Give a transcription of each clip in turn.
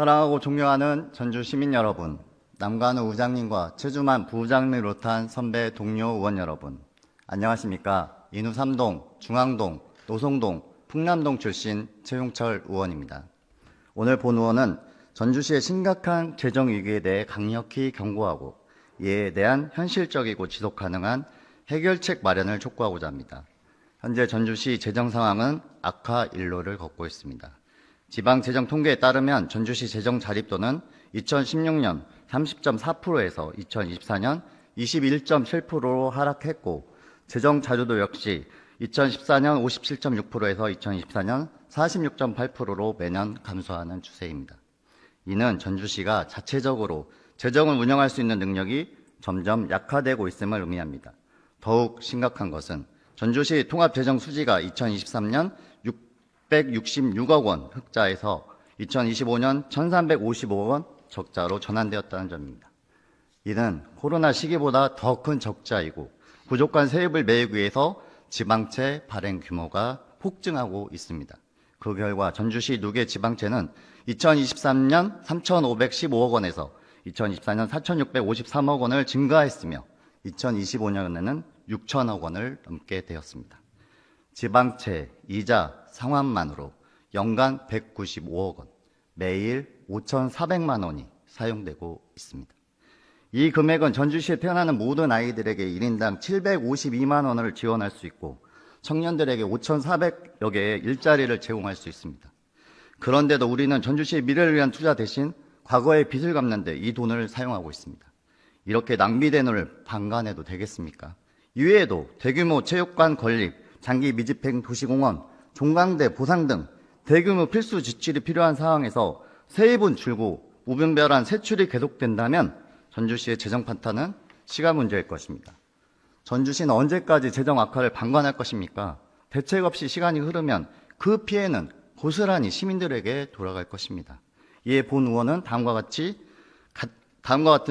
사랑하고 존경하는 전주 시민 여러분, 남관우 의장님과 최주만 부의장님을 비롯한 선배 동료 의원 여러분, 안녕하십니까? 인후 3동, 중앙동, 노송동, 풍남동 출신 최용철 의원입니다. 오늘 본 의원은 전주시의 심각한 재정위기에 대해 강력히 경고하고 이에 대한 현실적이고 지속 가능한 해결책 마련을 촉구하고자 합니다. 현재 전주시 재정 상황은 악화 일로를 걷고 있습니다. 지방재정 통계에 따르면 전주시 재정 자립도는 2016년 30.4%에서 2024년 21.7%로 하락했고, 재정 자료도 역시 2014년 57.6%에서 2024년 46.8%로 매년 감소하는 추세입니다. 이는 전주시가 자체적으로 재정을 운영할 수 있는 능력이 점점 약화되고 있음을 의미합니다. 더욱 심각한 것은 전주시 통합재정 수지가 2023년 666억 원 흑자에서 2025년 1355억 원 적자로 전환되었다는 점입니다. 이는 코로나 시기보다 더 큰 적자이고 부족한 세입을 메우기 위해서 지방채 발행 규모가 폭증하고 있습니다. 그 결과 전주시 누계 지방채는 2023년 3,515억 원에서 2024년 4,653억 원을 증가했으며 2025년에는 6천억 원을 넘게 되었습니다. 지방채, 이자, 상환만으로 연간 195억 원, 매일 5,400만 원이 사용되고 있습니다. 이 금액은 전주시에 태어나는 모든 아이들에게 1인당 752만 원을 지원할 수 있고 청년들에게 5,400여 개의 일자리를 제공할 수 있습니다. 그런데도 우리는 전주시의 미래를 위한 투자 대신 과거의 빚을 갚는 데 이 돈을 사용하고 있습니다. 이렇게 낭비된 돈을 방관해도 되겠습니까? 이외에도 대규모 체육관 건립, 장기 미집행 도시공원, 종강대 보상 등 대규모 필수 지출이 필요한 상황에서 세입은 줄고 무분별한 세출이 계속된다면 전주시의 재정 판탄은 시간 문제일 것입니다. 전주시는 언제까지 재정 악화를 방관할 것입니까? 대책 없이 시간이 흐르면 그 피해는 고스란히 시민들에게 돌아갈 것입니다. 이에 본 의원은 다음과 같은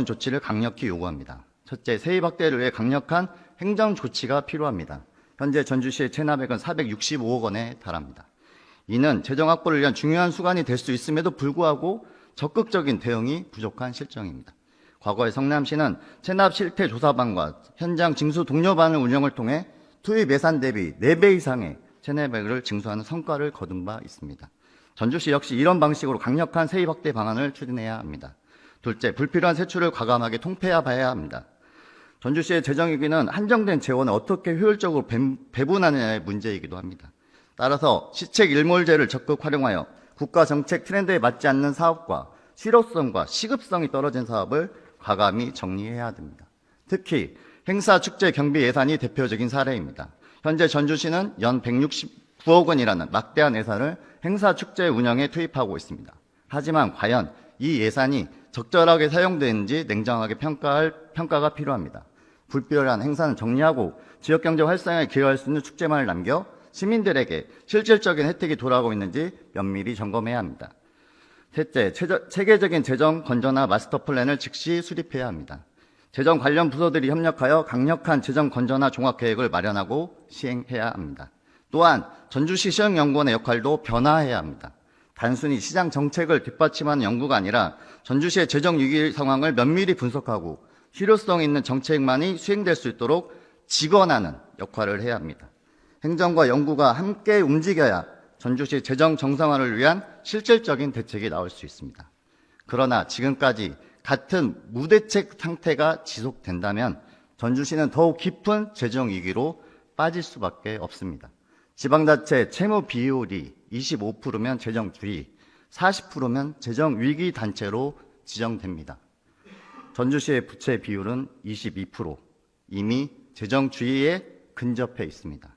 조치를 강력히 요구합니다. 첫째, 세입 확대를 위해 강력한 행정 조치가 필요합니다. 현재 전주시의 체납액은 465억 원에 달합니다. 이는 재정 확보를 위한 중요한 수단이 될 수 있음에도 불구하고 적극적인 대응이 부족한 실정입니다. 과거에 성남시는 체납 실태 조사반과 현장 징수 독려반을 운영을 통해 투입 예산 대비 4배 이상의 체납액을 징수하는 성과를 거둔 바 있습니다. 전주시 역시 이런 방식으로 강력한 세입 확대 방안을 추진해야 합니다. 둘째, 불필요한 세출을 과감하게 통폐합해야 합니다. 전주시의 재정위기는 한정된 재원을 어떻게 효율적으로 배분하느냐의 문제이기도 합니다. 따라서 시책 일몰제를 적극 활용하여 국가 정책 트렌드에 맞지 않는 사업과 실효성과 시급성이 떨어진 사업을 과감히 정리해야 됩니다. 특히 행사, 축제, 경비 예산이 대표적인 사례입니다. 현재 전주시는 연 169억 원이라는 막대한 예산을 행사, 축제 운영에 투입하고 있습니다. 하지만 과연 이 예산이 적절하게 사용되는지 냉정하게 평가가 필요합니다. 불필요한 행사는 정리하고 지역경제 활성화에 기여할 수 있는 축제만을 남겨 시민들에게 실질적인 혜택이 돌아오고 있는지 면밀히 점검해야 합니다. 셋째, 체계적인 재정 건전화 마스터 플랜을 즉시 수립해야 합니다. 재정 관련 부서들이 협력하여 강력한 재정 건전화 종합계획을 마련하고 시행해야 합니다. 또한 전주시 시행연구원의 역할도 변화해야 합니다. 단순히 시장 정책을 뒷받침하는 연구가 아니라 전주시의 재정 위기 상황을 면밀히 분석하고 실효성 있는 정책만이 수행될 수 있도록 직원하는 역할을 해야 합니다. 행정과 연구가 함께 움직여야 전주시 재정 정상화를 위한 실질적인 대책이 나올 수 있습니다. 그러나 지금까지 같은 무대책 상태가 지속된다면 전주시는 더욱 깊은 재정 위기로 빠질 수밖에 없습니다. 지방자치 채무 비율이 25%면 재정주의, 40%면 재정위기 단체로 지정됩니다. 전주시의 부채 비율은 22%, 이미 재정주의에 근접해 있습니다.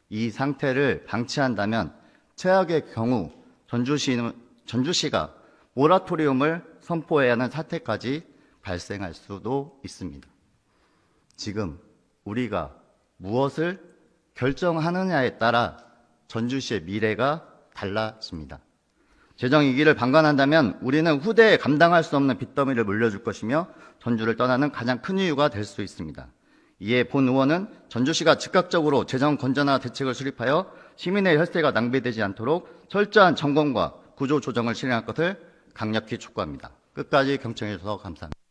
이 상태를 방치한다면 최악의 경우 전주시가 모라토리움을 선포해야 하는 사태까지 발생할 수도 있습니다. 지금 우리가 무엇을 결정하느냐에 따라 전주시의 미래가 달라집니다. 재정위기를 방관한다면 우리는 후대에 감당할 수 없는 빚더미를 물려줄 것이며 전주를 떠나는 가장 큰 이유가 될 수 있습니다. 이에 본 의원은 전주시가 즉각적으로 재정 건전화 대책을 수립하여 시민의 혈세가 낭비되지 않도록 철저한 점검과 구조 조정을 실행할 것을 강력히 촉구합니다. 끝까지 경청해 주셔서 감사합니다.